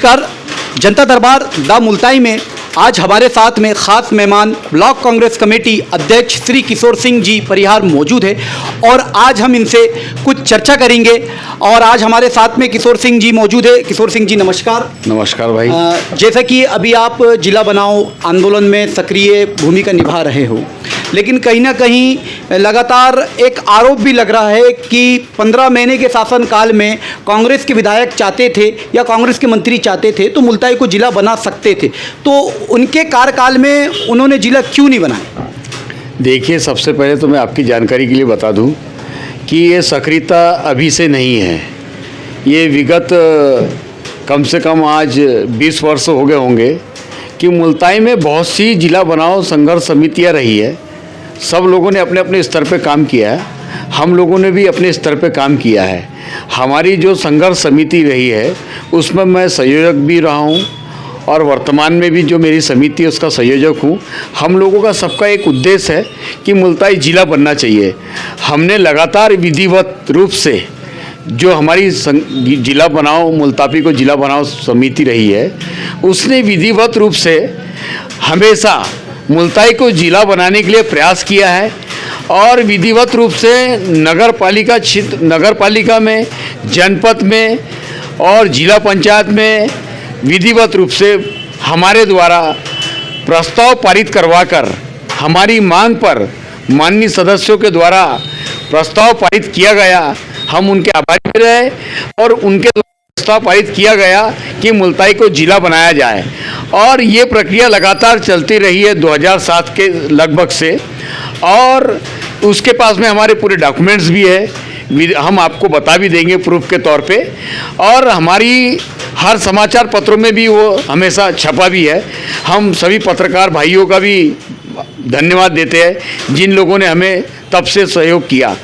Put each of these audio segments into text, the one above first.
नमस्कार। जनता दरबार द मुल्ताई में आज हमारे साथ में खास मेहमान ब्लॉक कांग्रेस कमेटी अध्यक्ष श्री किशोर सिंह जी परिहार मौजूद है और आज हम इनसे कुछ चर्चा करेंगे। और आज हमारे साथ में किशोर सिंह जी मौजूद है। किशोर सिंह जी नमस्कार। नमस्कार भाई। जैसा कि अभी आप जिला बनाओ आंदोलन में सक्रिय भूमिका निभा रहे हो, लेकिन कहीं ना कहीं लगातार एक आरोप भी लग रहा है कि 15 महीने के शासनकाल में कांग्रेस के विधायक चाहते थे या कांग्रेस के मंत्री चाहते थे तो मुल्ताई को जिला बना सकते थे, तो उनके कार्यकाल में उन्होंने जिला क्यों नहीं बनाया? देखिए, सबसे पहले तो मैं आपकी जानकारी के लिए बता दूं कि ये सक्रियता अभी से नहीं है। ये विगत कम से कम आज 20 वर्ष हो गए होंगे कि मुल्ताई में बहुत सी जिला बनाओ संघर्ष समितियाँ रही है। सब लोगों ने अपने अपने स्तर पे काम किया है, हम लोगों ने भी अपने स्तर पे काम किया है। हमारी जो संघर्ष समिति रही है उसमें मैं संयोजक भी रहा हूँ और वर्तमान में भी जो मेरी समिति है उसका संयोजक हूँ। हम लोगों का सबका एक उद्देश्य है कि मुल्ताई जिला बनना चाहिए। हमने लगातार विधिवत रूप से जो हमारी जिला बनाओ मुल्ताई को जिला बनाओ समिति रही है उसने विधिवत रूप से हमेशा मुल्ताई को जिला बनाने के लिए प्रयास किया है और विधिवत रूप से नगर पालिका में, जनपद में और जिला पंचायत में विधिवत रूप से हमारे द्वारा प्रस्ताव पारित करवाकर हमारी मांग पर माननीय सदस्यों के द्वारा प्रस्ताव पारित किया गया। हम उनके आभारी रहे और उनके द्वारा प्रस्ताव पारित किया गया कि मुल्ताई को जिला बनाया जाए और ये प्रक्रिया लगातार चलती रही है 2007 के लगभग से। और उसके पास में हमारे पूरे डॉक्यूमेंट्स भी है, हम आपको बता भी देंगे प्रूफ के तौर पे। और हमारी हर समाचार पत्रों में भी वो हमेशा छपा भी है। हम सभी पत्रकार भाइयों का भी धन्यवाद देते हैं जिन लोगों ने हमें तब से सहयोग किया।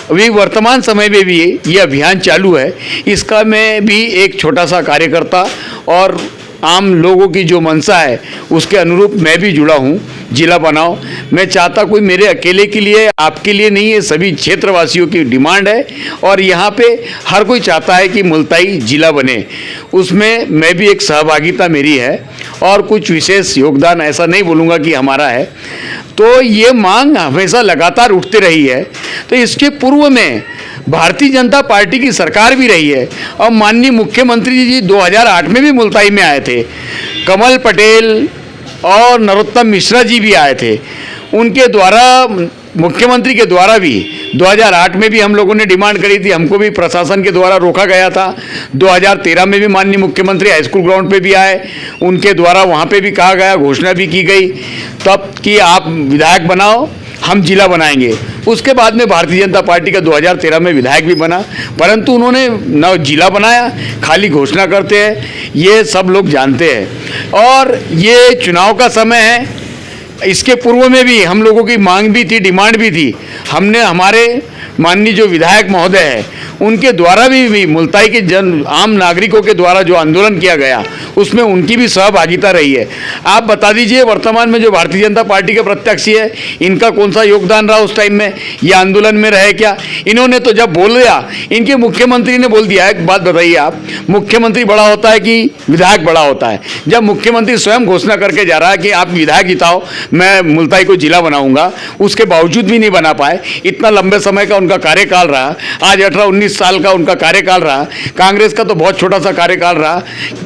अभी वर्तमान समय में भी ये अभियान चालू है। इसका मैं भी एक छोटा सा कार्यकर्ता और आम लोगों की जो मंशा है उसके अनुरूप मैं भी जुड़ा हूँ। जिला बनाओ मैं चाहता कोई मेरे अकेले के लिए आपके लिए नहीं है, सभी क्षेत्रवासियों की डिमांड है और यहाँ पे हर कोई चाहता है कि मुल्ताई जिला बने। उसमें मैं भी एक सहभागिता मेरी है और कुछ विशेष योगदान ऐसा नहीं बोलूँगा कि हमारा है। तो ये मांग हमेशा लगातार उठती रही है। तो इसके पूर्व में भारतीय जनता पार्टी की सरकार भी रही है और माननीय मुख्यमंत्री जी 2008 में भी मुल्ताई में आए थे। कमल पटेल और नरोत्तम मिश्रा जी भी आए थे। उनके द्वारा मुख्यमंत्री के द्वारा भी 2008 में भी हम लोगों ने डिमांड करी थी, हमको भी प्रशासन के द्वारा रोका गया था। 2013 में भी माननीय मुख्यमंत्री हाई स्कूल ग्राउंड पे भी आए, उनके द्वारा वहाँ पे भी कहा गया, घोषणा भी की गई तब कि आप विधायक बनाओ, हम जिला बनाएंगे। उसके बाद में भारतीय जनता पार्टी का 2013 में विधायक भी बना, परंतु उन्होंने न जिला बनाया, खाली घोषणा करते हैं, ये सब लोग जानते हैं। और ये चुनाव का समय है, इसके पूर्व में भी हम लोगों की मांग भी थी, डिमांड भी थी। हमने हमारे माननीय जो विधायक महोदय है उनके द्वारा भी मुल्ताई के आम नागरिकों के द्वारा जो आंदोलन किया गया उसमें उनकी भी सहभागिता रही है। आप बता दीजिए वर्तमान में जो भारतीय जनता पार्टी के प्रत्याशी है इनका कौन सा योगदान रहा उस टाइम में, ये आंदोलन में रहे क्या? इन्होंने तो जब बोल दिया, इनके मुख्यमंत्री ने बोल दिया। एक बात बताइए आप, मुख्यमंत्री बड़ा होता है कि विधायक बड़ा होता है? जब मुख्यमंत्री स्वयं घोषणा करके जा रहा है कि आप विधायक जिताओ, मैं मुल्ताई को जिला बनाऊंगा, उसके बावजूद भी नहीं बना पाए। इतना लंबे समय का उनका कार्यकाल रहा, आज 18-19 साल का उनका कार्यकाल रहा। कांग्रेस का तो बहुत छोटा सा कार्यकाल रहा,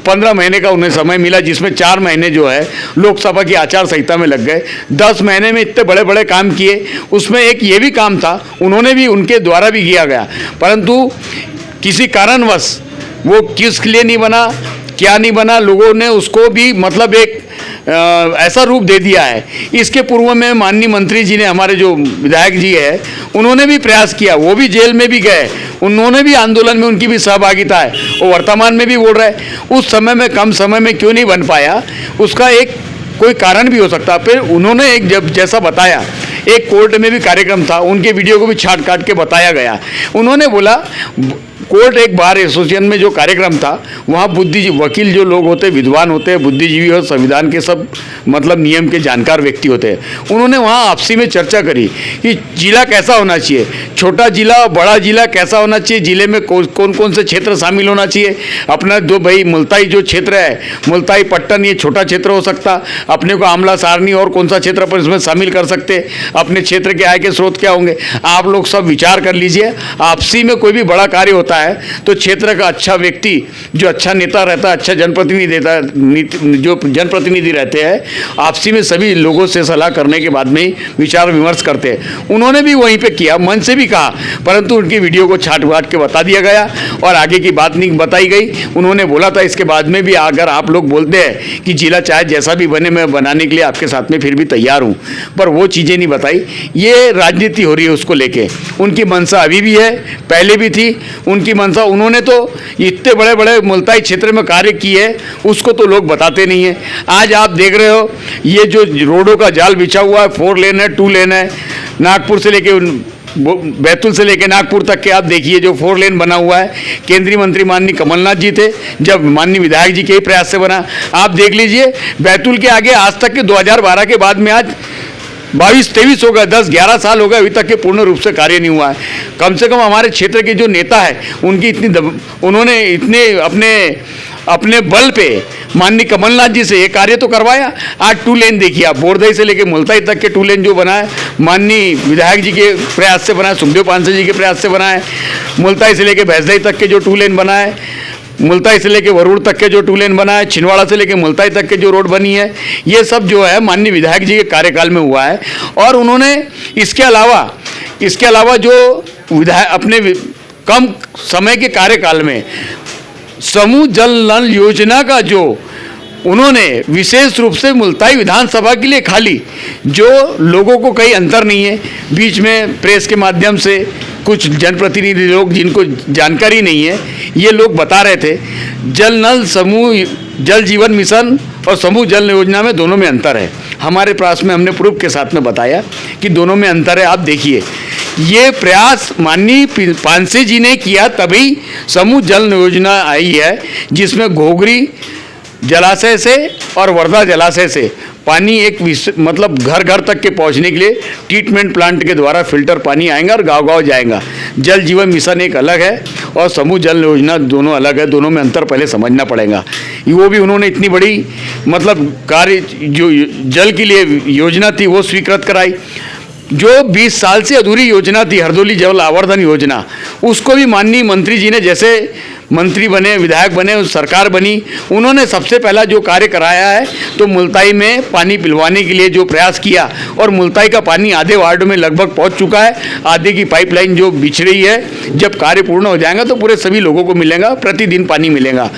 15 महीने का उन्हें समय मिला जिसमें 4 महीने जो है लोकसभा की आचार संहिता में लग गए। 10 महीने में इतने बड़े बड़े काम किए, उसमें एक ये भी काम था, उन्होंने भी उनके द्वारा भी किया गया, परंतु किसी कारणवश वो किस लिए नहीं बना, क्या नहीं बना, लोगों ने उसको भी मतलब एक ऐसा रूप दे दिया है। इसके पूर्व में माननीय मंत्री जी ने, हमारे जो विधायक जी है, उन्होंने भी प्रयास किया, वो भी जेल में भी गए, उन्होंने भी आंदोलन में उनकी भी सहभागिता है, वो वर्तमान में भी बोल रहे। उस समय में कम समय में क्यों नहीं बन पाया, उसका एक कोई कारण भी हो सकता। फिर उन्होंने एक जब जैसा बताया एक कोर्ट में भी कार्यक्रम था, उनके वीडियो को भी छाट काट के बताया गया। उन्होंने बोला कोर्ट एक बार एसोसिएशन में जो कार्यक्रम था वहाँ वकील जो लोग होते हैं, विद्वान होते हैं, बुद्धिजीवी और संविधान के सब मतलब नियम के जानकार व्यक्ति होते हैं। उन्होंने वहाँ आपसी में चर्चा करी कि जिला कैसा होना चाहिए, छोटा जिला और बड़ा जिला कैसा होना चाहिए, जिले में कौन कौन से क्षेत्र शामिल होना चाहिए। अपना जो भाई मुल्ताई जो क्षेत्र है, मुल्ताई पट्टन, ये छोटा क्षेत्र हो सकता, अपने को आमला सारनी और कौन सा क्षेत्र पर इसमें शामिल कर सकते, अपने क्षेत्र के आय के स्रोत क्या होंगे, आप लोग सब विचार कर लीजिए। आपसी में कोई भी बड़ा कार्य होता है तो क्षेत्र का अच्छा व्यक्ति जो अच्छा नेता रहता है, अच्छा जनप्रतिनिधि देता है, जो जनप्रतिनिधि रहते हैं, आपसी में सभी लोगों से सलाह करने के बाद में ही विचार विमर्श करते हैं। उन्होंने भी वहीं पे किया, मन से भी कहा, परंतु उनकी वीडियो को छाट बाट के बता दिया गया और आगे की बात नहीं बताई गई। उन्होंने बोला था इसके बाद में भी अगर आप लोग बोलते हैं कि जिला चाहे जैसा भी बने, मैं बनाने के लिए आपके साथ में फिर भी तैयार हूँ, पर वो चीज़ें नहीं बताई। ये राजनीति हो रही है उसको लेके। उनकी मंशा अभी भी है, पहले भी थी उनकी मंशा। उन्होंने तो इतने बड़े बड़े मुल्ताई क्षेत्र में कार्य किए है, उसको तो लोग बताते नहीं है। आज आप देख रहे हो ये जो रोडों का जाल बिछा हुआ है, 4 लेन है, 2 लेन है, नागपुर से लेके बैतूल से लेकर नागपुर तक के आप देखिए जो 4 लेन बना हुआ है। केंद्रीय मंत्री माननीय कमलनाथ जी थे जब माननीय विधायक जी के ही प्रयास से बना। आप देख लीजिए बैतूल के आगे आज तक के 2012 के बाद में आज 22-23 हो गए, 10-11 साल हो गए, अभी तक के पूर्ण रूप से कार्य नहीं हुआ है। कम से कम हमारे क्षेत्र के जो नेता है उनकी उन्होंने इतने अपने बल पे माननीय कमलनाथ जी से ये कार्य तो करवाया। आज 2 लेन देखिए आप, बोरदई से लेके मुल्ताई तक के 2 लेन जो बना है माननीय विधायक जी के प्रयास से बना है, सुखदेव पांसे जी के प्रयास से बना है। मुल्ताई से लेके भैंसदई तक के जो 2 लेन बना है, मुल्ताई से लेके वरुड़ तक के जो 2 लेन बना है, छिंदवाड़ा से लेके मुल्ताई तक के जो रोड बनी है, ये सब जो है माननीय विधायक जी के कार्यकाल में हुआ है। और उन्होंने इसके अलावा जो विधायक अपने कम समय के कार्यकाल में समूह जल नल योजना का जो उन्होंने विशेष रूप से मुल्ताई विधानसभा के लिए खाली, जो लोगों को कहीं अंतर नहीं है, बीच में प्रेस के माध्यम से कुछ जनप्रतिनिधि लोग जिनको जानकारी नहीं है ये लोग बता रहे थे, जल नल समूह जल जीवन मिशन और समूह जल योजना में दोनों में अंतर है। हमारे प्रयास में हमने प्रूफ के साथ में बताया कि दोनों में अंतर है। आप देखिए ये प्रयास माननीय पांसे जी ने किया, तभी समूह जल योजना आई है जिसमें घोघरी जलाशय से और वर्धा जलाशय से पानी एक मतलब घर घर तक के पहुंचने के लिए ट्रीटमेंट प्लांट के द्वारा फिल्टर पानी आएगा और गांव-गांव जाएगा। जल जीवन मिशन एक अलग है और समूह जल योजना दोनों अलग है, दोनों में अंतर पहले समझना पड़ेगा। वो भी उन्होंने इतनी बड़ी मतलब कार्य जो जल के लिए योजना थी वो स्वीकृत कराई। जो 20 साल से अधूरी योजना थी हरदोली जल आवर्धन योजना, उसको भी माननीय मंत्री जी ने जैसे मंत्री बने, विधायक बने, सरकार बनी, उन्होंने सबसे पहला जो कार्य कराया है तो मुल्ताई में पानी पिलवाने के लिए जो प्रयास किया और मुल्ताई का पानी आधे वार्ड में लगभग पहुंच चुका है। आधे की पाइपलाइन जो बिछ रही है, जब कार्य पूर्ण हो जाएगा तो पूरे सभी लोगों को मिलेगा, प्रतिदिन पानी मिलेगा।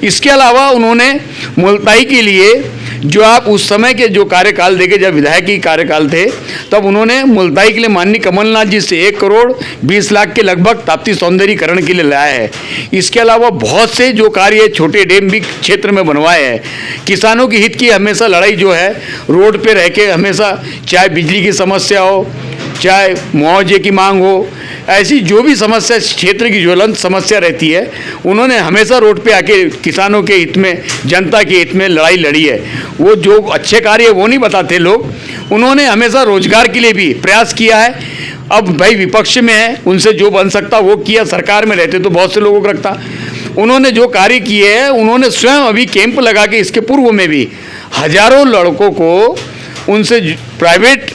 इसके अलावा उन्होंने मुल्ताई के लिए जो आप उस समय के जो कार्यकाल देखे जब विधायक की कार्यकाल थे, तब उन्होंने मुल्ताई के लिए माननीय कमलनाथ जी से 1 करोड़ 20 लाख के लगभग ताप्ती सौंदर्यीकरण के लिए लाया है। इसके अलावा बहुत से जो कार्य छोटे डैम भी क्षेत्र में बनवाए हैं। किसानों की हित की हमेशा लड़ाई जो है रोड पे रह के हमेशा, चाहे बिजली की समस्या हो, चाहे मुआवजे की मांग हो, ऐसी जो भी समस्या क्षेत्र की ज्वलंत समस्या रहती है, उन्होंने हमेशा रोड पे आके किसानों के हित में, जनता के हित में लड़ाई लड़ी है। वो जो अच्छे कार्य वो नहीं बताते लोग, उन्होंने हमेशा रोजगार के लिए भी प्रयास किया है। अब भाई विपक्ष में है, उनसे जो बन सकता वो किया, सरकार में रहते तो बहुत से लोगों को रखता। उन्होंने जो कार्य किए हैं, उन्होंने स्वयं अभी कैंप लगा के इसके पूर्व में भी हजारों लड़कों को उनसे प्राइवेट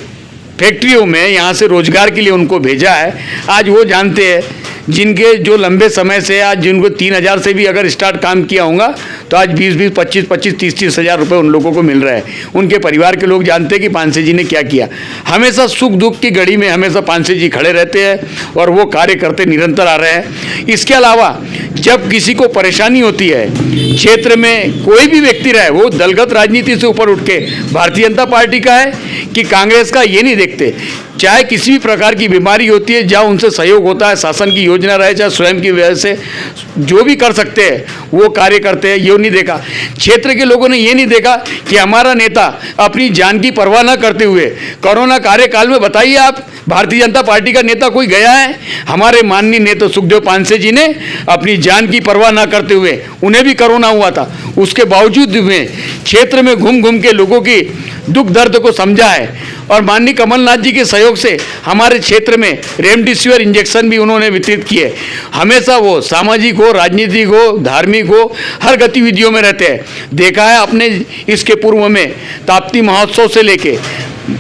फैक्ट्रियों में यहाँ से रोजगार के लिए उनको भेजा है। आज वो जानते हैं जिनके जो लंबे समय से आज जिनको 3,000 से भी अगर स्टार्ट काम किया होगा तो आज 20-20, 25-25, 30-30 हज़ार रुपये उन लोगों को मिल रहा है। उनके परिवार के लोग जानते हैं कि पांसे जी ने क्या किया। हमेशा सुख दुख की घड़ी में हमेशा पांसे जी खड़े रहते हैं और वो कार्य करते निरंतर आ रहे हैं। इसके अलावा जब किसी को परेशानी होती है क्षेत्र में, कोई भी व्यक्ति रहे, वो दलगत राजनीति से ऊपर उठ के भारतीय जनता पार्टी का है कि कांग्रेस का, ये नहीं देखते। चाहे किसी भी प्रकार की बीमारी होती है, जहाँ उनसे सहयोग होता है, शासन की योजना रहे, चाहे स्वयं की वजह से जो भी कर सकते हैं वो कार्य करते हैं। ये नहीं देखा, क्षेत्र के लोगों ने ये नहीं देखा कि हमारा नेता अपनी जान की परवाह न करते हुए कोरोना कार्यकाल में, बताइए आप, भारतीय जनता पार्टी का नेता कोई गया है? हमारे माननीय नेता सुखदेव पांसे जी ने अपनी जान की परवाह न करते हुए, उन्हें भी कोरोना हुआ था, उसके बावजूद में क्षेत्र में घूम घूम के लोगों की दुख दर्द को समझा है। और माननीय कमलनाथ जी के सहयोग से हमारे क्षेत्र में रेमडेसिविर इंजेक्शन भी उन्होंने वितरित किए। हमेशा वो सामाजिक हो, राजनीतिक हो, धार्मिक हो, हर गतिविधियों में रहते हैं। देखा है अपने इसके पूर्व में ताप्ती महोत्सव से लेके,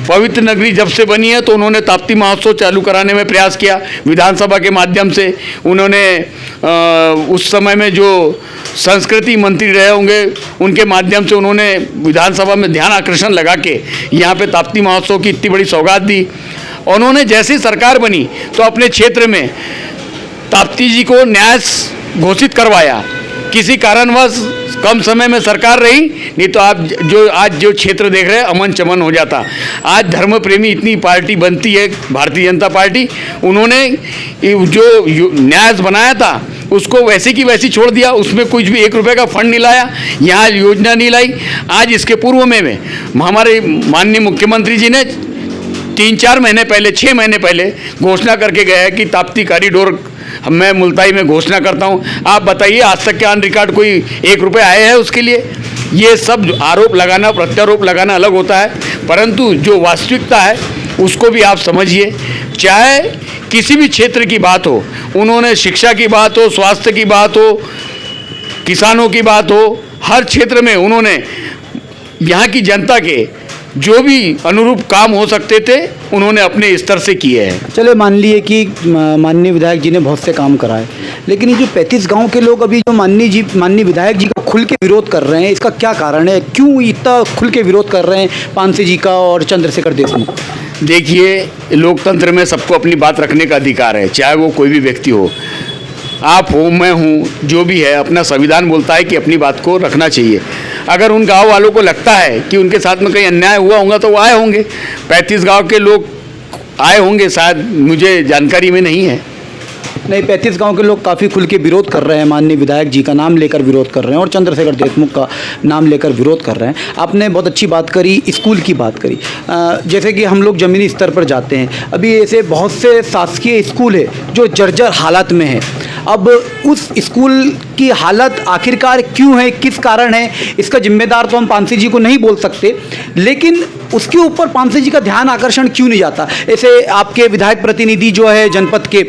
पवित्र नगरी जब से बनी है तो उन्होंने ताप्ती महोत्सव चालू कराने में प्रयास किया विधानसभा के माध्यम से। उन्होंने उस समय में जो संस्कृति मंत्री रहे होंगे, उनके माध्यम से उन्होंने विधानसभा में ध्यान आकर्षण लगा के यहाँ पे ताप्ती महोत्सव की इतनी बड़ी सौगात दी। उन्होंने जैसी सरकार बनी तो अपने क्षेत्र में ताप्ती जी को न्यास घोषित करवाया। किसी कारणवश कम समय में सरकार रही, नहीं तो आप जो आज जो क्षेत्र देख रहे हैं अमन चमन हो जाता। आज धर्म प्रेमी इतनी पार्टी बनती है भारतीय जनता पार्टी, उन्होंने जो न्यास बनाया था उसको वैसे की वैसी छोड़ दिया, उसमें कुछ भी 1 रुपये का फंड नहीं लाया, यहाँ योजना नहीं लाई। आज इसके पूर्व में हमारे माननीय मुख्यमंत्री जी ने 3-4 महीने पहले, 6 महीने पहले घोषणा करके गए हैं कि ताप्ती कॉरिडोर मैं मुल्ताई में घोषणा करता हूं। आप बताइए आज तक के ऑन रिकॉर्ड कोई 1 रुपये आए हैं उसके लिए? ये सब आरोप लगाना, प्रत्यारोप लगाना अलग होता है, परंतु जो वास्तविकता है उसको भी आप समझिए। चाहे किसी भी क्षेत्र की बात हो, उन्होंने शिक्षा की बात हो, स्वास्थ्य की बात हो, किसानों की बात हो, हर क्षेत्र में उन्होंने यहाँ की जनता के जो भी अनुरूप काम हो सकते थे उन्होंने अपने स्तर से किए हैं। चले मान लिए कि माननीय विधायक जी ने बहुत से काम कराए, लेकिन ये जो 35 गांव के लोग अभी जो माननीय विधायक जी का खुल के विरोध कर रहे हैं, इसका क्या कारण है? क्यों इतना खुल के विरोध कर रहे हैं पांसे जी का और चंद्रशेखर देशमुख? देखिए, लोकतंत्र में सबको अपनी बात रखने का अधिकार है, चाहे वो कोई भी व्यक्ति हो, आप हो, मैं हूँ, जो भी है, अपना संविधान बोलता है कि अपनी बात को रखना चाहिए। अगर उन गांव वालों को लगता है कि उनके साथ में कहीं अन्याय हुआ होगा तो वो आए होंगे, 35 गांव के लोग आए होंगे, शायद मुझे जानकारी में नहीं है। नहीं, 35 गांव के लोग काफ़ी खुल के विरोध कर रहे हैं, माननीय विधायक जी का नाम लेकर विरोध कर रहे हैं और चंद्रशेखर देशमुख का नाम लेकर विरोध कर रहे हैं। आपने बहुत अच्छी बात करी, स्कूल की बात करी। जैसे कि हम लोग ज़मीनी स्तर पर जाते हैं, अभी ऐसे बहुत से शासकीय स्कूल है जो जर्जर हालत में है। अब उस स्कूल की हालत आखिरकार क्यों है, किस कारण है, इसका जिम्मेदार तो हम पांसे जी को नहीं बोल सकते, लेकिन उसके ऊपर पांसे जी का ध्यान आकर्षण क्यों नहीं जाता? ऐसे आपके विधायक प्रतिनिधि जो है जनपद के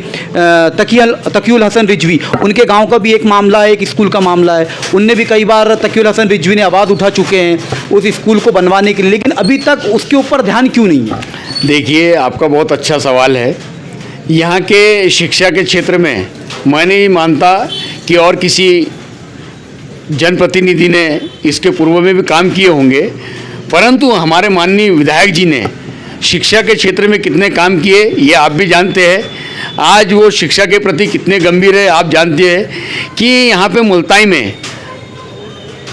तकीउल हसन रिजवी, उनके गांव का भी एक मामला है, एक स्कूल का मामला है। उनने भी कई बार तकीउल हसन रिजवी ने आवाज़ उठा चुके हैं उस स्कूल को बनवाने के लिए, लेकिन अभी तक उसके ऊपर ध्यान क्यों नहीं है? देखिए, आपका बहुत अच्छा सवाल है। यहाँ के शिक्षा के क्षेत्र में मैं नहीं मानता कि और किसी जनप्रतिनिधि ने इसके पूर्व में भी काम किए होंगे, परंतु हमारे माननीय विधायक जी ने शिक्षा के क्षेत्र में कितने काम किए ये आप भी जानते हैं। आज वो शिक्षा के प्रति कितने गंभीर है आप जानते हैं कि यहाँ पे मुल्ताई में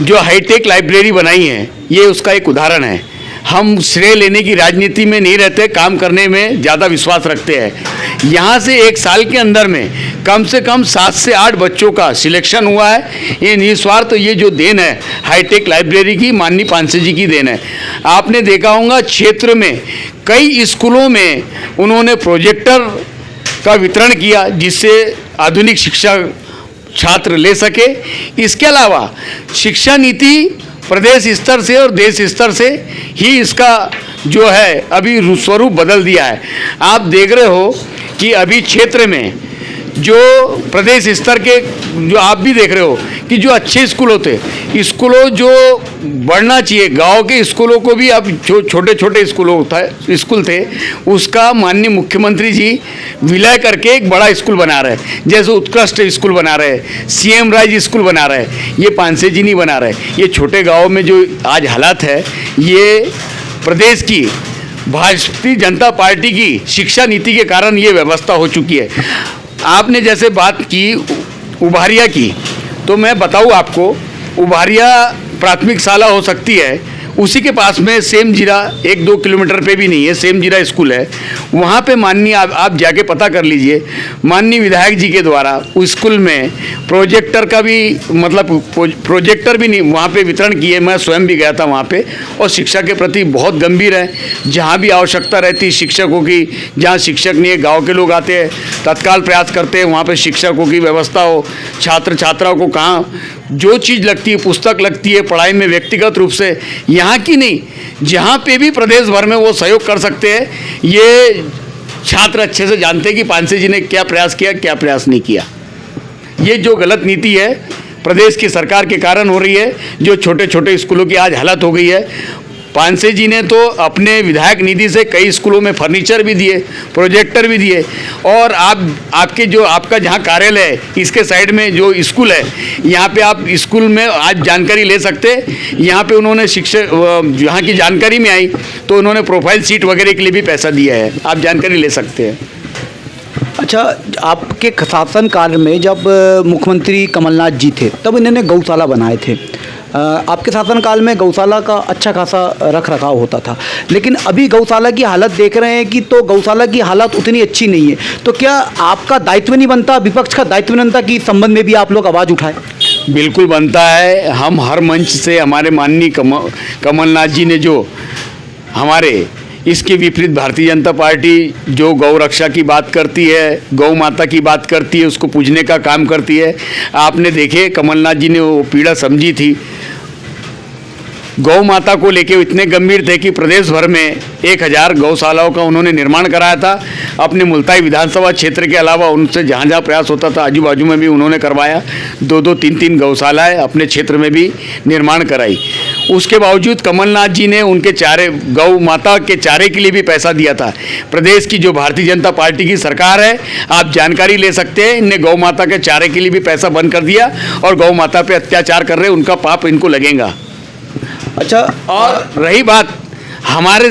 जो हाईटेक लाइब्रेरी बनाई है, ये उसका एक उदाहरण है। हम श्रेय लेने की राजनीति में नहीं रहते, काम करने में ज़्यादा विश्वास रखते हैं। यहाँ से 1 साल के अंदर में कम से कम 7 से 8 बच्चों का सिलेक्शन हुआ है। ये निस्वार्थ, ये जो देन है हाईटेक लाइब्रेरी की, माननीय पांसे जी की देन है। आपने देखा होगा क्षेत्र में कई स्कूलों में उन्होंने प्रोजेक्टर का वितरण किया, जिससे आधुनिक शिक्षा छात्र ले सके। इसके अलावा शिक्षा नीति प्रदेश स्तर से और देश स्तर से ही इसका जो है अभी स्वरूप बदल दिया है। आप देख रहे हो कि अभी क्षेत्र में जो प्रदेश स्तर के, जो आप भी देख रहे हो कि जो अच्छे स्कूल होते, स्कूलों जो बढ़ना चाहिए, गांव के स्कूलों को भी अब जो छोटे छोटे स्कूल थे उसका माननीय मुख्यमंत्री जी विलय करके एक बड़ा स्कूल बना रहे हैं। जैसे उत्कृष्ट स्कूल बना रहे हैं, CM राइज स्कूल बना रहे हैं, ये पांसे जी नहीं बना रहे। ये छोटे गाँव में जो आज हालात है, ये प्रदेश की भारतीय जनता पार्टी की शिक्षा नीति के कारण ये व्यवस्था हो चुकी है। आपने जैसे बात की उभारिया की, तो मैं बताऊँ आपको, उभारिया प्राथमिक शाला हो सकती है, उसी के पास में सेम जीरा 1-2 किलोमीटर पे भी नहीं है, सेम जीरा स्कूल है। वहाँ पे माननीय आप जाके पता कर लीजिए, माननीय विधायक जी के द्वारा उस स्कूल में प्रोजेक्टर का भी मतलब प्रोजेक्टर भी नहीं वहाँ पे वितरण किए। मैं स्वयं भी गया था वहाँ पे, और शिक्षा के प्रति बहुत गंभीर है। जहाँ भी आवश्यकता रहती शिक्षकों की, जहाँ शिक्षक नहीं है, गाँव के लोग आते हैं, तत्काल प्रयास करते हैं वहाँ पर शिक्षकों की व्यवस्था हो। छात्र छात्राओं को कहाँ जो चीज़ लगती है, पुस्तक लगती है पढ़ाई में, व्यक्तिगत रूप से यहाँ की नहीं, जहाँ पे भी प्रदेश भर में वो सहयोग कर सकते हैं। ये छात्र अच्छे से जानते हैं कि पानसे जी ने क्या प्रयास किया, क्या प्रयास नहीं किया। ये जो गलत नीति है प्रदेश की सरकार के कारण हो रही है, जो छोटे छोटे स्कूलों की आज हालत हो गई है। पानसे जी ने तो अपने विधायक निधि से कई स्कूलों में फर्नीचर भी दिए, प्रोजेक्टर भी दिए, और आपके जो आपका जहाँ कार्यालय है इसके साइड में जो स्कूल है, यहाँ पे आप स्कूल में आज जानकारी ले सकते हैं। यहाँ पे उन्होंने शिक्षक यहाँ की जानकारी में आई तो उन्होंने प्रोफाइल सीट वगैरह के लिए भी पैसा दिया है, आप जानकारी ले सकते हैं। अच्छा, आपके शासनकाल में जब मुख्यमंत्री कमलनाथ जी थे तब इन्होंने गौशाला बनाए थे। आपके शासनकाल में गौशाला का अच्छा खासा रख रखाव होता था, लेकिन अभी गौशाला की हालत देख रहे हैं कि तो गौशाला की हालत उतनी अच्छी नहीं है। तो क्या आपका दायित्व नहीं बनता, विपक्ष का दायित्व नहीं बनता कि इस संबंध में भी आप लोग आवाज़ उठाएं? बिल्कुल बनता है। हम हर मंच से हमारे माननीय कमलनाथ जी ने जो हमारे इसके विपरीत भारतीय जनता पार्टी जो गौ रक्षा की बात करती है, गौ माता की बात करती है, उसको पूजने का काम करती है। आपने देखे कमलनाथ जी ने वो पीड़ा समझी थी, गौ माता को लेके इतने गंभीर थे कि प्रदेश भर में 1000 गौशालाओं का उन्होंने निर्माण कराया था। अपने मुल्ताई विधानसभा क्षेत्र के अलावा उनसे जहाँ जहाँ प्रयास होता था आजू बाजू में भी उन्होंने करवाया। 2-2, 3-3 गौशालाएँ अपने क्षेत्र में भी निर्माण कराई। उसके बावजूद कमलनाथ जी ने उनके चारे, गौ माता के चारे के लिए भी पैसा दिया था। प्रदेश की जो भारतीय जनता पार्टी की सरकार है, आप जानकारी ले सकते हैं, इनने गौ माता के चारे के लिए भी पैसा बंद कर दिया, और गौ माता पे अत्याचार कर रहे, उनका पाप इनको लगेगा। अच्छा, और रही बात हमारे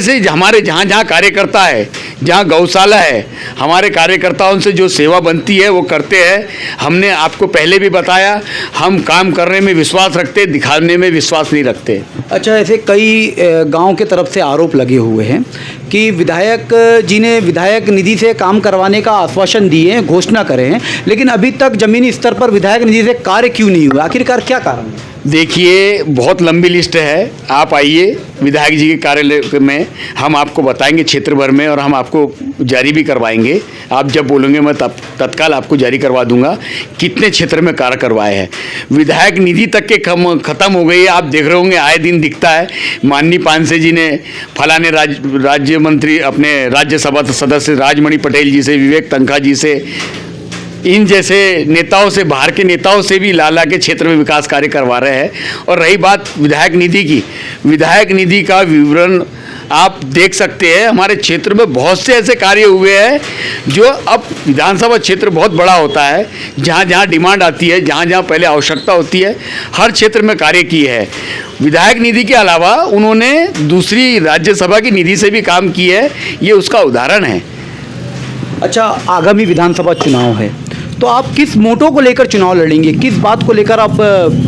जहाँ जहाँ कार्यकर्ता है, जहाँ गौशाला है, हमारे कार्यकर्ताओं से जो सेवा बनती है वो करते हैं। हमने आपको पहले भी बताया, हम काम करने में विश्वास रखते, दिखाने में विश्वास नहीं रखते। अच्छा, ऐसे कई गांव के तरफ से आरोप लगे हुए हैं कि विधायक जी ने विधायक निधि से काम करवाने का आश्वासन दिए हैं, घोषणा करे हैं, लेकिन अभी तक ज़मीनी स्तर पर विधायक निधि से कार्य क्यों नहीं हुआ? आखिरकार क्या कारण है? देखिए, बहुत लंबी लिस्ट है, आप आइए विधायक जी के कार्यालय में, हम आपको बताएंगे क्षेत्र भर में, और हम आपको जारी भी करवाएंगे। आप जब बोलेंगे मैं तब तत्काल आपको जारी करवा दूंगा कितने क्षेत्र में कार्य करवाए हैं। विधायक निधि तक के ख़त्म हो गई है, आप देख रहे होंगे, आए दिन दिखता है। माननीय पानसे जी ने फलाने राज्य मंत्री, अपने राज्यसभा सदस्य राजमणि पटेल जी से, विवेक तनखा जी से, इन जैसे नेताओं से, बाहर के नेताओं से भी लाला के क्षेत्र में विकास कार्य करवा रहे हैं। और रही बात विधायक निधि की, विधायक निधि का विवरण आप देख सकते हैं। हमारे क्षेत्र में बहुत से ऐसे कार्य हुए हैं जो, अब विधानसभा क्षेत्र बहुत बड़ा होता है, जहाँ जहाँ डिमांड आती है, जहाँ जहाँ पहले आवश्यकता होती है, हर क्षेत्र में कार्य किए हैं। विधायक निधि के अलावा उन्होंने दूसरी राज्यसभा की निधि से भी काम किए है, ये उसका उदाहरण है। अच्छा, आगामी विधानसभा चुनाव है, तो आप किस मोटो को लेकर चुनाव लड़ेंगे? किस बात को लेकर आप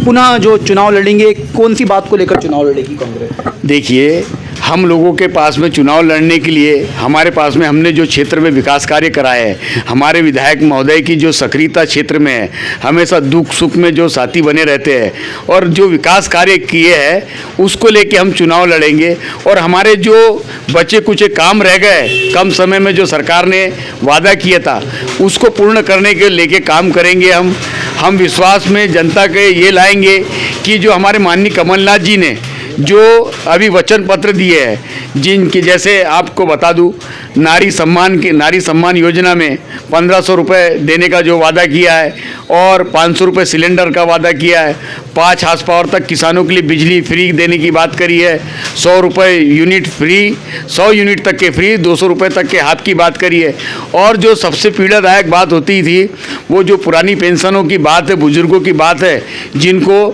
पुनः जो चुनाव लड़ेंगे, कौन सी बात को लेकर चुनाव लड़ेगी कांग्रेस? देखिए, हम लोगों के पास में चुनाव लड़ने के लिए, हमारे पास में हमने जो क्षेत्र में विकास कार्य कराए हैं, हमारे विधायक महोदय की जो सक्रियता क्षेत्र में है, हमेशा दुख सुख में जो साथी बने रहते हैं, और जो विकास कार्य किए हैं उसको लेके हम चुनाव लड़ेंगे। और हमारे जो बचे कुछ काम रह गए, कम समय में जो सरकार ने वादा किया था, उसको पूर्ण करने के लेके काम करेंगे। हम विश्वास में जनता के ये लाएंगे कि जो हमारे माननीय कमलनाथ जी ने जो अभी वचन पत्र दिए हैं, जिनके जैसे आपको बता दूं, नारी सम्मान योजना में 1500 रुपये देने का जो वादा किया है, और 500 रुपये सिलेंडर का वादा किया है, 5 हार्स पावर तक किसानों के लिए बिजली फ्री देने की बात करी है, 100 रुपये यूनिट फ्री, 100 यूनिट तक के फ्री, 200 रुपये तक के हाथ की बात करी है। और जो सबसे पीड़ादायक बात होती थी, वो जो पुरानी पेंशनों की बात है, बुजुर्गों की बात है, जिनको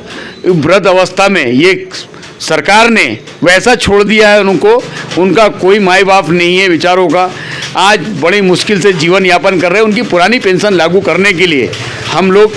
वृद्ध अवस्था में ये सरकार ने वैसा छोड़ दिया है, उनका कोई माई बाप नहीं है बेचारों का, आज बड़ी मुश्किल से जीवन यापन कर रहे हैं। उनकी पुरानी पेंशन लागू करने के लिए हम लोग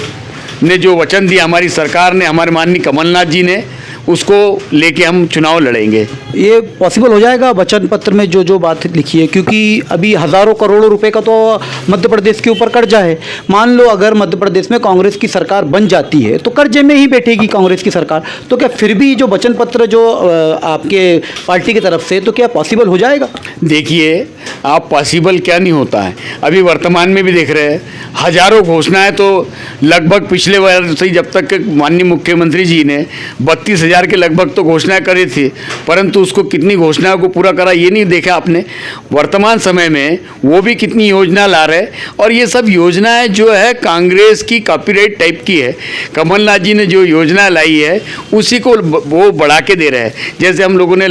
ने जो वचन दिया हमारी सरकार ने, हमारे माननीय कमलनाथ जी ने, उसको लेके हम चुनाव लड़ेंगे। ये पॉसिबल हो जाएगा वचन पत्र में जो जो बात लिखी है? क्योंकि अभी हज़ारों करोड़ों रुपए का तो मध्य प्रदेश के ऊपर कर्जा है। मान लो अगर मध्य प्रदेश में कांग्रेस की सरकार बन जाती है तो कर्जे में ही बैठेगी कांग्रेस की सरकार, तो क्या फिर भी जो वचन पत्र जो आपके पार्टी की तरफ से, तो क्या पॉसिबल हो जाएगा? देखिए, आप पॉसिबल क्या नहीं होता है, अभी वर्तमान में भी देख रहे हैं हजारों घोषणाएं तो लगभग पिछले वर्ष ही, जब तक माननीय मुख्यमंत्री जी ने 32,000 के लगभग तो घोषणाएं करी थी, परंतु उसको कितनी घोषणाओं को पूरा करा ये नहीं देखा आपने। वर्तमान समय में वो भी कितनी योजना ला रहे, और ये सब योजनाएं जो है कांग्रेस की कॉपीराइट टाइप की है। कमलनाथ जी ने जो योजना लाई है उसी को वो बढ़ा के दे रहे हैं। जैसे हम लोगों ने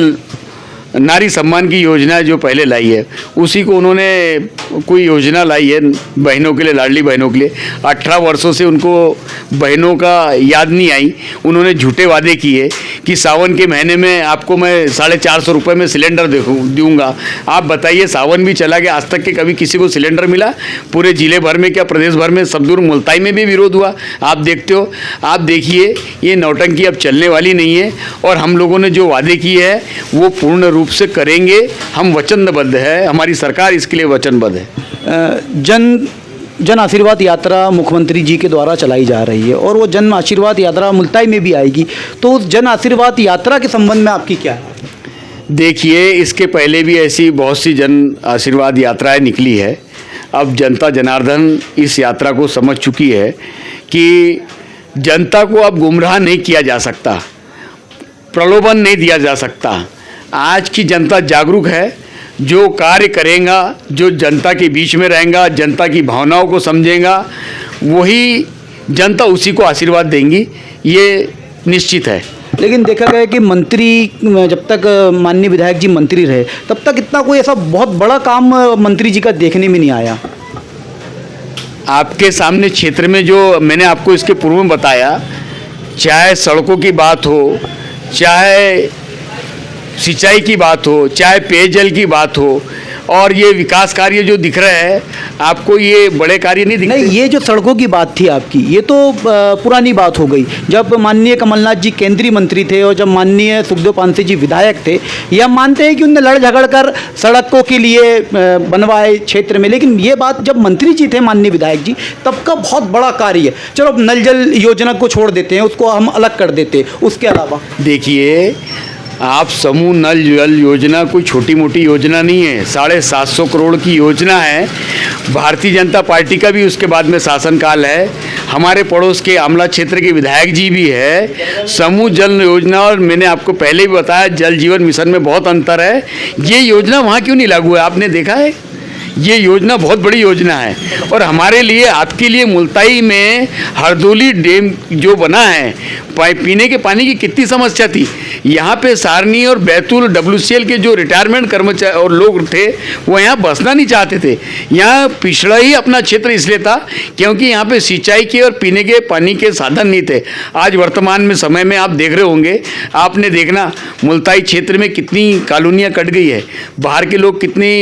नारी सम्मान की योजना जो पहले लाई है, उसी को उन्होंने कोई योजना लाई है बहनों के लिए, लाडली बहनों के लिए। 18 वर्षों से उनको बहनों का याद नहीं आई। उन्होंने झूठे वादे किए कि सावन के महीने में आपको मैं 450 रुपये में सिलेंडर दूंगा। आप बताइए, सावन भी चला गया, आज तक के कभी किसी को सिलेंडर मिला? पूरे ज़िले भर में क्या, प्रदेश भर में, सब दूर मुल्ताई में भी विरोध हुआ। आप देखते हो, आप देखिए, ये नौटंकी अब चलने वाली नहीं है। और हम लोगों ने जो वादे किए हैं वो पूर्ण रूप से करेंगे। हम वचनबद्ध है, हमारी सरकार इसके लिए वचनबद्ध है। जन आशीर्वाद यात्रा मुख्यमंत्री जी के द्वारा चलाई जा रही है और वो जन आशीर्वाद यात्रा मुल्ताई में भी आएगी, तो उस जन आशीर्वाद यात्रा के संबंध में आपकी क्या है? देखिए, इसके पहले भी ऐसी बहुत सी जन आशीर्वाद यात्राएं निकली है। अब जनता जनार्दन इस यात्रा को समझ चुकी है कि जनता को अब गुमराह नहीं किया जा सकता, प्रलोभन नहीं दिया जा सकता। आज की जनता जागरूक है। जो कार्य करेगा, जो जनता के बीच में रहेगा, जनता की भावनाओं को समझेगा, वही जनता उसी को आशीर्वाद देंगी, ये निश्चित है। लेकिन देखा गया कि मंत्री, जब तक माननीय विधायक जी मंत्री रहे, तब तक इतना कोई ऐसा बहुत बड़ा काम मंत्री जी का देखने में नहीं आया। आपके सामने क्षेत्र में जो मैंने आपको इसके पूर्व में बताया, चाहे सड़कों की बात हो, चाहे सिंचाई की बात हो, चाहे पेयजल की बात हो, और ये विकास कार्य जो दिख रहे हैं आपको, ये बड़े कार्य नहीं दिखते? नहीं, ये जो सड़कों की बात थी आपकी, ये तो पुरानी बात हो गई। जब माननीय कमलनाथ जी केंद्रीय मंत्री थे और जब माननीय सुखदेव पांसे जी विधायक थे, ये हम मानते हैं कि उनने लड़ झगड़ कर सड़कों के लिए बनवाए क्षेत्र में। लेकिन ये बात जब मंत्री जी थे, माननीय विधायक जी, तब का बहुत बड़ा कार्य है। चलो नल जल योजना को छोड़ देते हैं, उसको हम अलग कर देते हैं। उसके अलावा देखिए, आप समूह नल जल योजना कोई छोटी मोटी योजना नहीं है, 750 करोड़ की योजना है। भारतीय जनता पार्टी का भी उसके बाद में शासनकाल है। हमारे पड़ोस के आमला क्षेत्र के विधायक जी भी है। समूह जल योजना, और मैंने आपको पहले भी बताया, जल जीवन मिशन में बहुत अंतर है। ये योजना वहाँ क्यों नहीं लागू है, आपने देखा है? ये योजना बहुत बड़ी योजना है। और हमारे लिए, आपके लिए, मुल्ताई में हरदोली डैम जो बना है, पीने के पानी की कितनी समस्या थी। यहाँ पे सारनी और बैतूल WCL के जो रिटायरमेंट कर्मचारी और लोग थे, वो यहाँ बसना नहीं चाहते थे। यहाँ पिछड़ा ही अपना क्षेत्र इसलिए था क्योंकि यहाँ पे सिंचाई के और पीने के पानी के साधन नहीं थे। आज वर्तमान में समय में आप देख रहे होंगे, आपने देखना मुल्ताई क्षेत्र में कितनी कॉलोनियाँ कट गई है, बाहर के लोग कितनी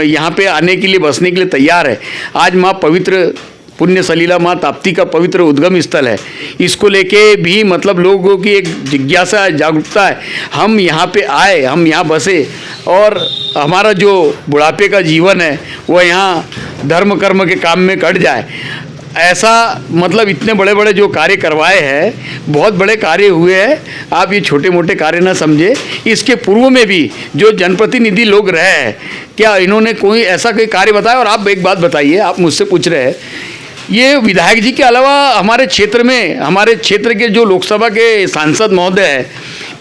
यहाँ पे आने के लिए, बसने के लिए तैयार है। आज माँ पवित्र पुण्य सलीला माँ ताप्ती का पवित्र उद्गम स्थल है। इसको लेके भी मतलब लोगों की एक जिज्ञासा, जागरूकता है। हम यहाँ पे आए, हम यहाँ बसे, और हमारा जो बुढ़ापे का जीवन है वो यहाँ धर्म कर्म के काम में कट जाए। ऐसा मतलब इतने बड़े बड़े जो कार्य करवाए हैं, बहुत बड़े कार्य हुए हैं। आप ये छोटे मोटे कार्य ना समझे। इसके पूर्व में भी जो जनप्रतिनिधि लोग रहे हैं, क्या इन्होंने कोई ऐसा कोई कार्य बताया? और आप एक बात बताइए, आप मुझसे पूछ रहे हैं, ये विधायक जी के अलावा हमारे क्षेत्र में, हमारे क्षेत्र के जो लोकसभा के सांसद महोदय हैं,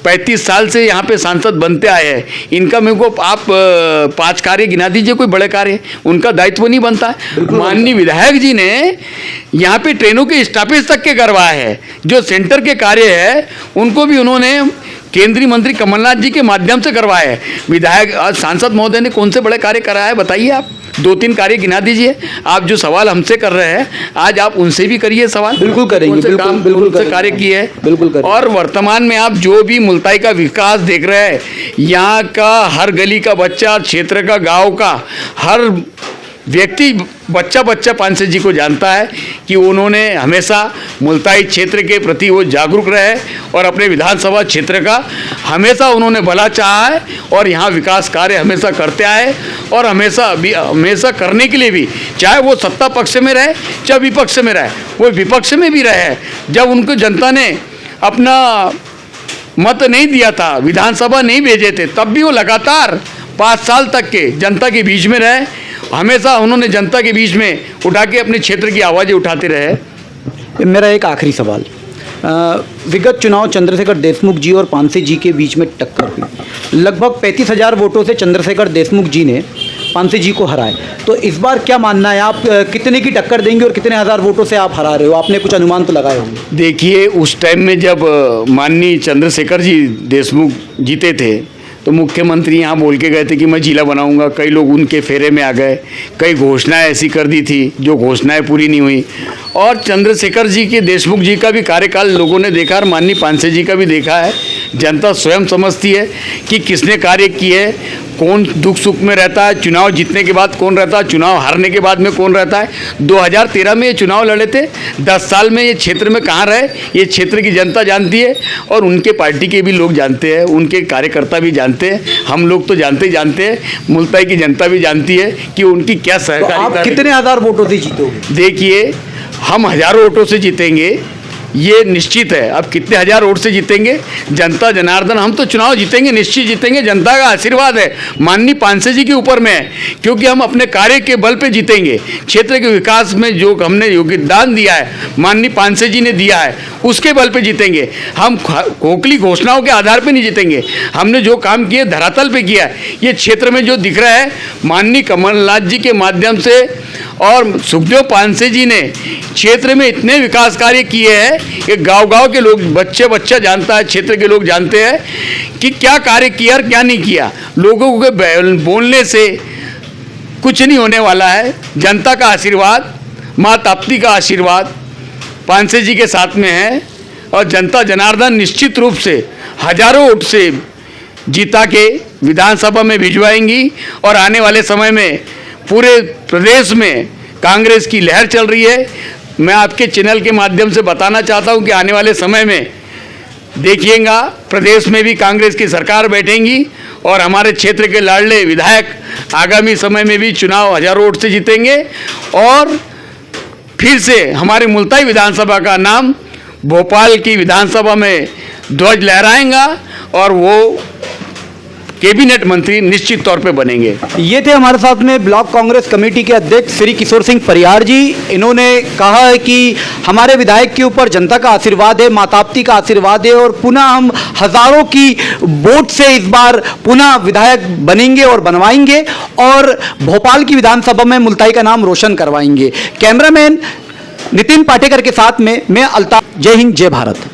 35 साल से यहाँ पे सांसद बनते आए हैं, इनका मेरे को आप 5 कार्य गिना दीजिए, कोई बड़े कार्य, उनका दायित्व नहीं बनता है। माननीय विधायक जी ने यहाँ पे ट्रेनों के स्टॉपेज तक के करवाए हैं। जो सेंटर के कार्य है उनको भी उन्होंने केंद्रीय मंत्री कमलनाथ जी के माध्यम से करवाए हैं। विधायक, सांसद महोदय ने कौन से बड़े कार्य कराया है बताइए? आप 2-3 कार्य गिना दीजिए। आप जो सवाल हमसे कर रहे हैं, आज आप उनसे भी करिए सवाल। बिल्कुल करेंगे, बिल्कुल से कार्य किए हैं, बिल्कुल करेंगे। और वर्तमान में आप जो भी मुल्ताई का विकास देख रहे हैं, यहाँ का हर गली का बच्चा, क्षेत्र का, गाँव का हर व्यक्ति बच्चा बच्चा पानसे जी को जानता है कि उन्होंने हमेशा मुल्ताई क्षेत्र के प्रति वो जागरूक रहे और अपने विधानसभा क्षेत्र का हमेशा उन्होंने भला चाहा है और यहाँ विकास कार्य हमेशा करते आए और हमेशा करने के लिए भी, चाहे वो सत्ता पक्ष में रहे चाहे विपक्ष में रहे, वो विपक्ष में भी रहे। जब उनको जनता ने अपना मत नहीं दिया था, विधानसभा नहीं भेजे थे, तब भी वो लगातार 5 साल तक के जनता के बीच में रहे। हमेशा उन्होंने जनता के बीच में उठा के अपने क्षेत्र की आवाज़ें उठाते रहे। मेरा एक आखिरी सवाल, विगत चुनाव चंद्रशेखर देशमुख जी और पानसे जी के बीच में टक्कर हुई। लगभग 35,000 वोटों से चंद्रशेखर देशमुख जी ने पानसे जी को हराए। तो इस बार क्या मानना है, आप कितने की टक्कर देंगे और कितने हज़ार वोटों से आप हरा रहे हो? आपने कुछ अनुमान तो लगाए होंगे। देखिए, उस टाइम में जब माननीय चंद्रशेखर जी देशमुख जीते थे तो मुख्यमंत्री यहाँ बोल के गए थे कि मैं जिला बनाऊंगा। कई लोग उनके फेरे में आ गए, कई घोषणाएं ऐसी कर दी थी जो घोषणाएं पूरी नहीं हुई। और चंद्रशेखर जी के देशमुख जी का भी कार्यकाल लोगों ने देखा और माननीय पानसे जी का भी देखा है। जनता स्वयं समझती है कि किसने कार्य किए, कौन दुख सुख में रहता है, चुनाव जीतने के बाद कौन रहता है, चुनाव हारने के बाद में कौन रहता है। 2013 में ये चुनाव लड़े थे, 10 साल में ये क्षेत्र में कहाँ रहे, ये क्षेत्र की जनता जानती है और उनके पार्टी के भी लोग जानते हैं, उनके कार्यकर्ता भी जानते हैं, हम लोग तो जानते ही जानते हैं, मुल्ताई की जनता भी जानती है कि उनकी क्या सहकारिता। तो आप कितने हज़ार वोटों से जीतोगे? देखिए, हम हज़ारों वोटों से जीतेंगे, ये निश्चित है। अब कितने हज़ार वोट से जीतेंगे, जनता जनार्दन, हम तो चुनाव जीतेंगे, निश्चित जीतेंगे। जनता का आशीर्वाद है माननीय पानसे जी के ऊपर में है, क्योंकि हम अपने कार्य के बल पे जीतेंगे। क्षेत्र के विकास में जो हमने योगदान दिया है, माननीय पानसे जी ने दिया है, उसके बल पे जीतेंगे। हम खोखली घोषणाओं के आधार पे नहीं जीतेंगे। हमने जो काम किए धरातल पे किया है। ये क्षेत्र में जो दिख रहा है, माननीय कमलनाथ जी के माध्यम से और सुखदेव पानसे जी ने क्षेत्र में इतने विकास कार्य किए हैं कि गांव-गांव के लोग, बच्चा जानता है, क्षेत्र के लोग जानते हैं कि क्या कार्य किया और क्या नहीं किया। लोगों के बोलने से कुछ नहीं होने वाला है। जनता का आशीर्वाद, माँ ताप्ती का आशीर्वाद पानसे जी के साथ में है और जनता जनार्दन निश्चित रूप से हजारों वोट से जीता के विधानसभा में भिजवाएंगी। और आने वाले समय में पूरे प्रदेश में कांग्रेस की लहर चल रही है। मैं आपके चैनल के माध्यम से बताना चाहता हूं कि आने वाले समय में देखिएगा, प्रदेश में भी कांग्रेस की सरकार बैठेंगी और हमारे क्षेत्र के लाडले विधायक आगामी समय में भी चुनाव हजारों वोट से जीतेंगे और फिर से हमारे मुल्ताई विधानसभा का नाम भोपाल की विधानसभा में ध्वज लहराएगा और वो कैबिनेट मंत्री निश्चित तौर पे बनेंगे। ये थे हमारे साथ में ब्लॉक कांग्रेस कमेटी के अध्यक्ष श्री किशोर सिंह परियार जी। इन्होंने कहा है कि हमारे विधायक के ऊपर जनता का आशीर्वाद है, माताप्ती का आशीर्वाद है और पुनः हम हजारों की वोट से इस बार पुनः विधायक बनेंगे और बनवाएंगे और भोपाल की विधानसभा में मुल्ताई का नाम रोशन करवाएंगे। कैमरामैन नितिन पाटेकर के साथ में मैं अल्ताफ। जय हिंद, जय भारत।